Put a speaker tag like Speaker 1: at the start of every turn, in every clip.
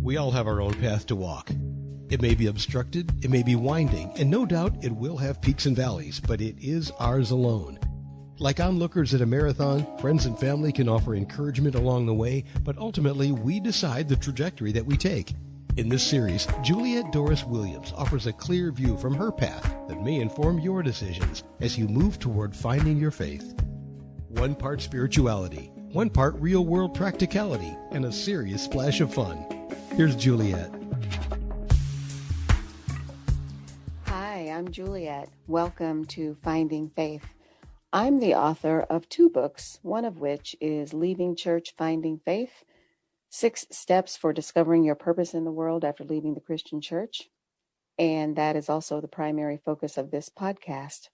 Speaker 1: We all have our own path to walk. It may be obstructed, it may be winding, and no doubt it will have peaks and valleys, but it is ours alone. Like onlookers at a marathon, friends and family can offer encouragement along the way, but ultimately we decide the trajectory that we take. In this series, Juliet Dorris-Williams offers a clear view from her path that may inform your decisions as you move toward finding your faith. One part spirituality, one part real-world practicality, and a serious splash of fun. Here's Juliet.
Speaker 2: Hi, I'm Juliet. Welcome to Finding Faith. I'm the author of 2 books, one of which is Leaving Church, Finding Faith, 6 Steps for Discovering Your Purpose in the World After Leaving the Christian Church. And that is also the primary focus of this podcast.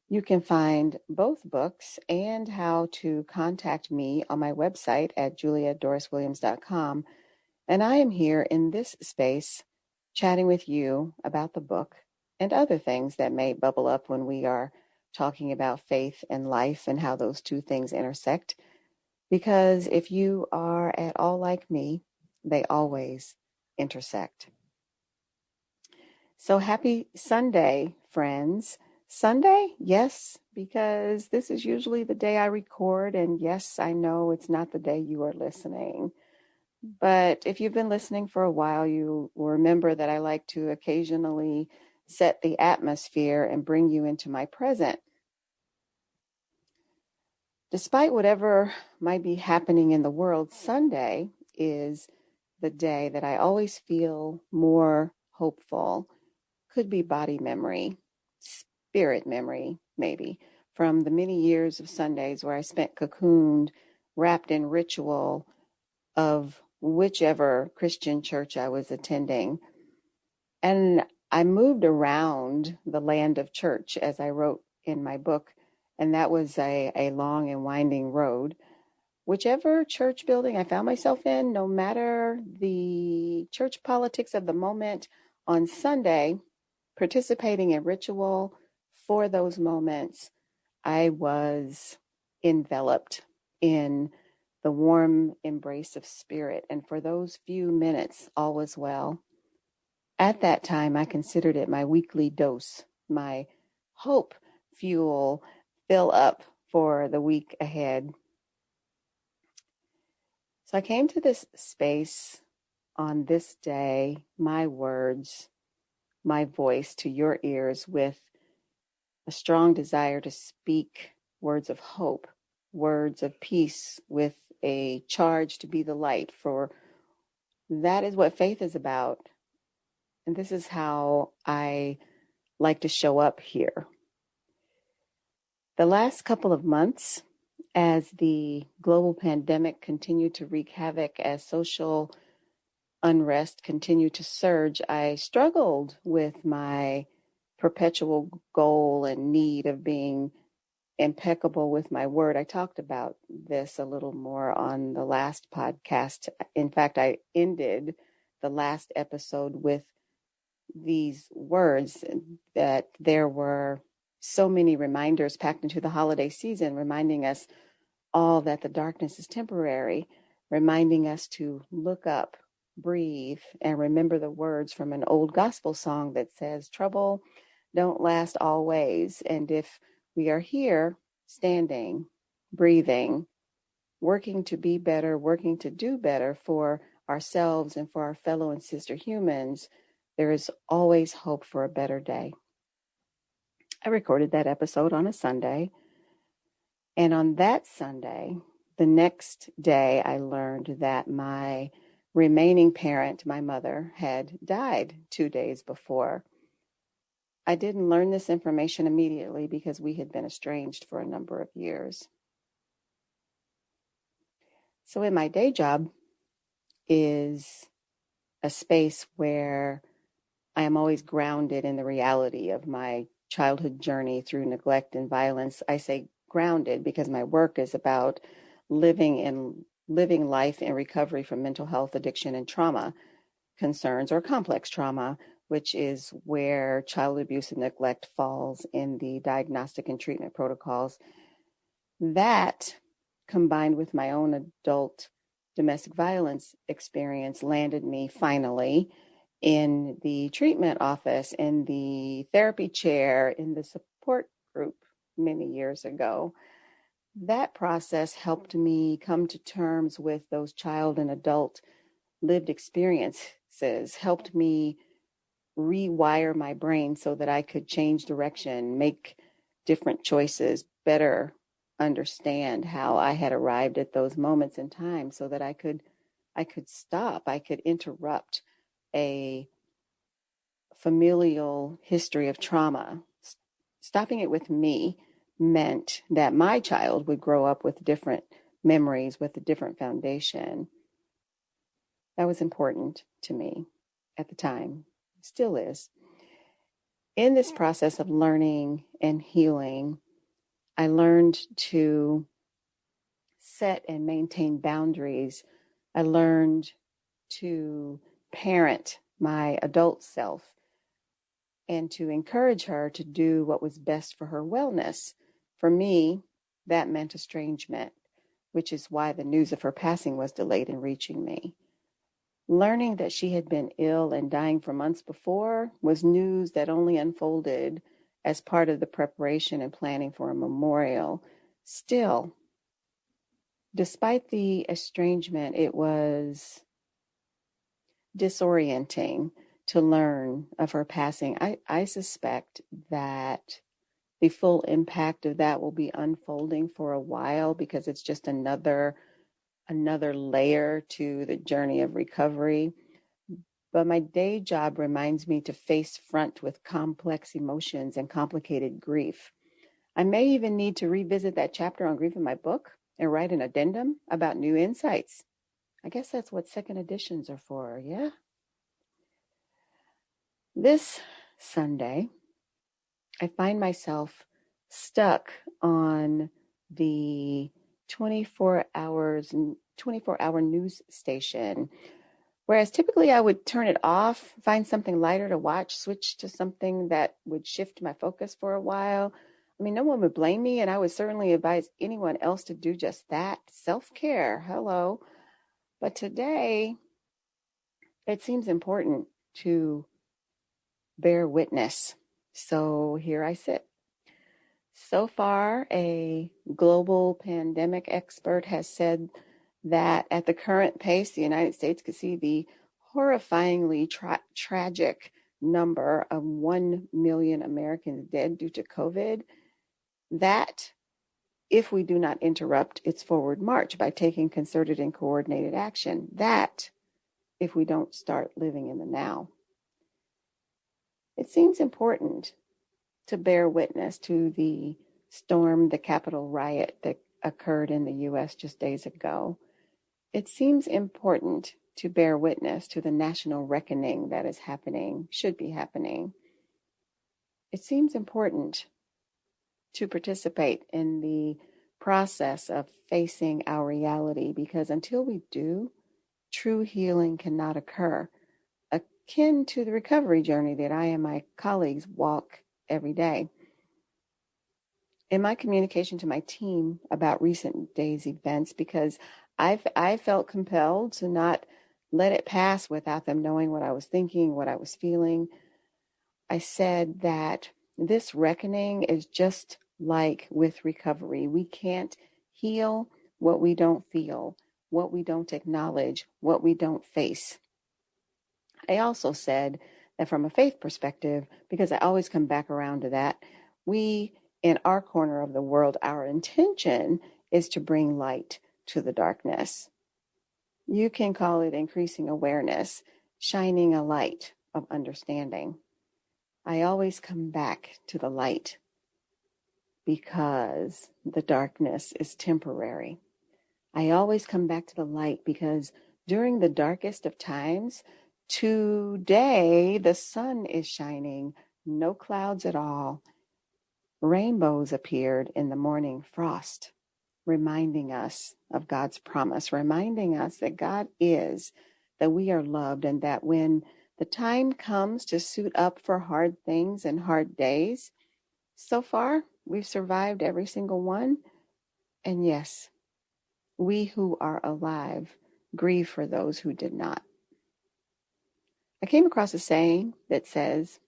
Speaker 2: You can find both books and how to contact me on my website at julietdorriswilliams.com. And I am here in this space chatting with you about the book and other things that may bubble up when we are talking about faith and life and how those two things intersect. Because if you are at all like me, they always intersect. So happy Sunday, friends. Sunday? Yes, because this is usually the day I record. And yes, I know it's not the day you are listening. But if you've been listening for a while, you will remember that I like to occasionally set the atmosphere and bring you into my present. Despite whatever might be happening in the world, Sunday is the day that I always feel more hopeful. Could be body memory, spirit memory, maybe, from the many years of Sundays where I spent cocooned, wrapped in ritual of whichever Christian church I was attending. And I moved around the land of church, as I wrote in my book, and that was a long and winding road. Whichever church building I found myself in, no matter the church politics of the moment, on Sunday, participating in ritual for those moments, I was enveloped in the warm embrace of spirit. And for those few minutes, all was well. At that time, I considered it my weekly dose, my hope fuel fill up for the week ahead. So I came to this space on this day, my words, my voice to your ears with a strong desire to speak words of hope, words of peace with a charge to be the light, for that is what faith is about. And this is how I like to show up here. The last couple of months, as the global pandemic continued to wreak havoc, as social unrest continued to surge, I struggled with my perpetual goal and need of being impeccable with my word. I talked about this a little more on the last podcast. In fact, I ended the last episode with these words, that there were so many reminders packed into the holiday season, reminding us all that the darkness is temporary, reminding us to look up, breathe, and remember the words from an old gospel song that says, "Trouble don't last always." And if we are here, standing, breathing, working to be better, working to do better for ourselves and for our fellow and sister humans, there is always hope for a better day. I recorded that episode on a Sunday. And on that Sunday, the next day, I learned that my remaining parent, my mother, had died 2 days before. I didn't learn this information immediately because we had been estranged for a number of years. So in my day job is a space where I am always grounded in the reality of my childhood journey through neglect and violence. I say grounded because my work is about living life in recovery from mental health, addiction, and trauma concerns, or complex trauma, which is where child abuse and neglect falls in the diagnostic and treatment protocols. That, combined with my own adult domestic violence experience landed me finally in the treatment office, in the therapy chair, in the support group many years ago. That process helped me come to terms with those child and adult lived experiences, helped me rewire my brain so that I could change direction, make different choices, better understand how I had arrived at those moments in time so that I could stop, I could interrupt a familial history of trauma. Stopping it with me meant that my child would grow up with different memories, with a different foundation. That was important to me at the time, still is. In this process of learning and healing, I learned to set and maintain boundaries. I learned to parent my adult self and to encourage her to do what was best for her wellness. For me, that meant estrangement, which is why the news of her passing was delayed in reaching me. Learning that she had been ill and dying for months before was news that only unfolded as part of the preparation and planning for a memorial. Still, despite the estrangement, it was disorienting to learn of her passing. I suspect that the full impact of that will be unfolding for a while because it's just another layer to the journey of recovery. But my day job reminds me to face front with complex emotions and complicated grief. I may even need to revisit that chapter on grief in my book and write an addendum about new insights. I guess that's what second editions are for, yeah? This Sunday, I find myself stuck on the 24-hour news station, whereas typically I would turn it off, find something lighter to watch, switch to something that would shift my focus for a while. I mean, no one would blame me, and I would certainly advise anyone else to do just that. Self-care, hello. But today, it seems important to bear witness. So here I sit. So far, a global pandemic expert has said that at the current pace, the United States could see the horrifyingly tragic number of 1 million Americans dead due to COVID. That, if we do not interrupt its forward march by taking concerted and coordinated action, that, if we don't start living in the now. It seems important to bear witness to the Capitol riot that occurred in the U.S. just days ago. It seems important to bear witness to the national reckoning that is happening, should be happening. It seems important to participate in the process of facing our reality, because until we do, true healing cannot occur, akin to the recovery journey that I and my colleagues walk every day. In my communication to my team about recent days' events, because I felt compelled to not let it pass without them knowing what I was thinking, what I was feeling, I said that this reckoning is just like with recovery. We can't heal what we don't feel, what we don't acknowledge, what we don't face. I also said that from a faith perspective, because I always come back around to that, we, in our corner of the world, our intention is to bring light to the darkness. You can call it increasing awareness, shining a light of understanding. I always come back to the light because the darkness is temporary. I always come back to the light because during the darkest of times, today the sun is shining, no clouds at all. Rainbows appeared in the morning frost, reminding us of God's promise, reminding us that God is, that we are loved, and that when the time comes to suit up for hard things and hard days, so far we've survived every single one. And yes, we who are alive grieve for those who did not. I came across a saying that says,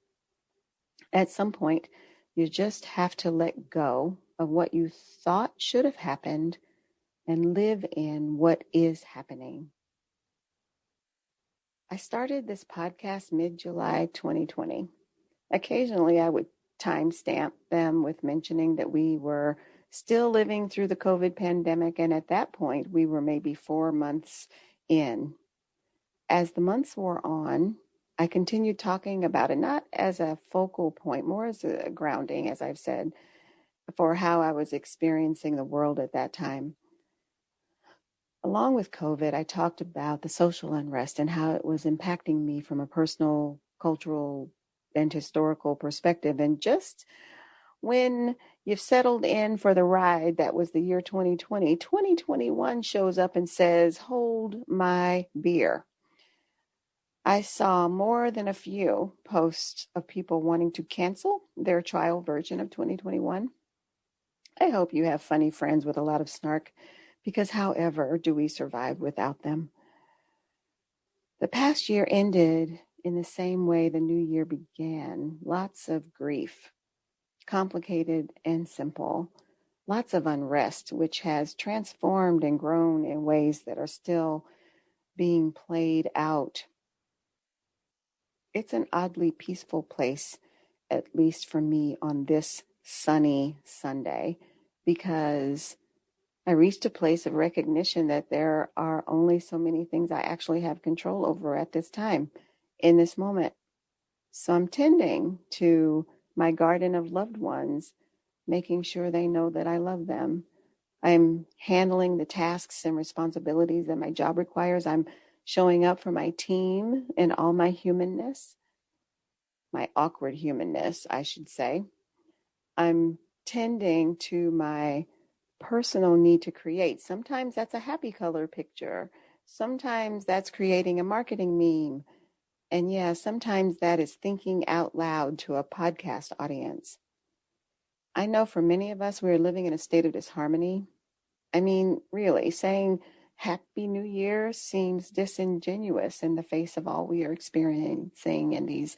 Speaker 2: at some point, you just have to let go of what you thought should have happened and live in what is happening. I started this podcast mid-July 2020. Occasionally, I would timestamp them with mentioning that we were still living through the COVID pandemic, and at that point, we were maybe 4 months in. As the months wore on, I continued talking about it, not as a focal point, more as a grounding, as I've said, for how I was experiencing the world at that time. Along with COVID, I talked about the social unrest and how it was impacting me from a personal, cultural, and historical perspective. And just when you've settled in for the ride that was the year 2020, 2021 shows up and says, hold my beer. I saw more than a few posts of people wanting to cancel their trial version of 2021. I hope you have funny friends with a lot of snark, because however do we survive without them? The past year ended in the same way the new year began. Lots of grief, complicated and simple. Lots of unrest, which has transformed and grown in ways that are still being played out. It's an oddly peaceful place, at least for me on this sunny Sunday, because I reached a place of recognition that there are only so many things I actually have control over at this time, in this moment. So I'm tending to my garden of loved ones, making sure they know that I love them. I'm handling the tasks and responsibilities that my job requires. I'm showing up for my team in all my humanness, my awkward humanness, I should say. I'm tending to my personal need to create. Sometimes that's a happy color picture. Sometimes that's creating a marketing meme. And yeah, sometimes that is thinking out loud to a podcast audience. I know for many of us, we're living in a state of disharmony. I mean, really, saying Happy New Year seems disingenuous in the face of all we are experiencing in these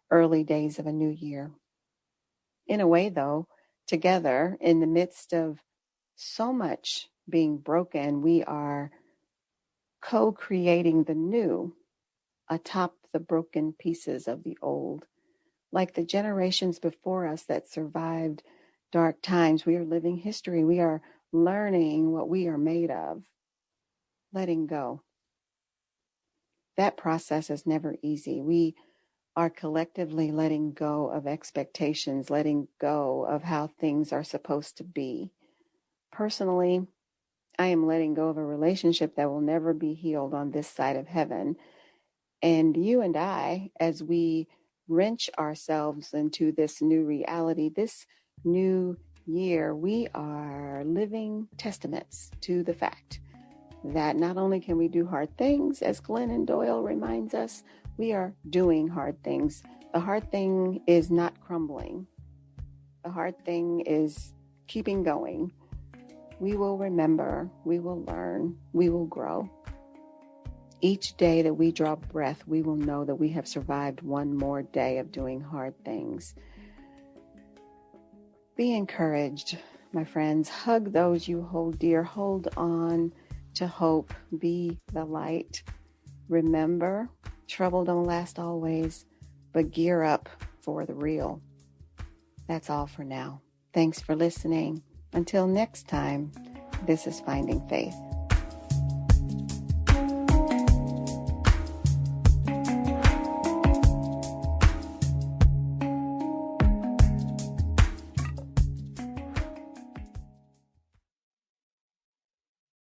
Speaker 2: early days of a new year. In a way, though, together, in the midst of so much being broken, we are co-creating the new atop the broken pieces of the old. Like the generations before us that survived dark times, we are living history. We are learning what we are made of, letting go. That process is never easy. We are collectively letting go of expectations, letting go of how things are supposed to be. Personally, I am letting go of a relationship that will never be healed on this side of heaven. And you and I, as we wrench ourselves into this new reality, this new year, we are living testaments to the fact that not only can we do hard things, as Glennon Doyle reminds us, we are doing hard things. The hard thing is not crumbling. The hard thing is keeping going. We will remember, we will learn, we will grow. Each day that we draw breath, we will know that we have survived one more day of doing hard things. Be encouraged, my friends. Hug those you hold dear. Hold on to hope. Be the light. Remember, trouble don't last always, but gear up for the real. That's all for now. Thanks for listening. Until next time, this is Finding Faith.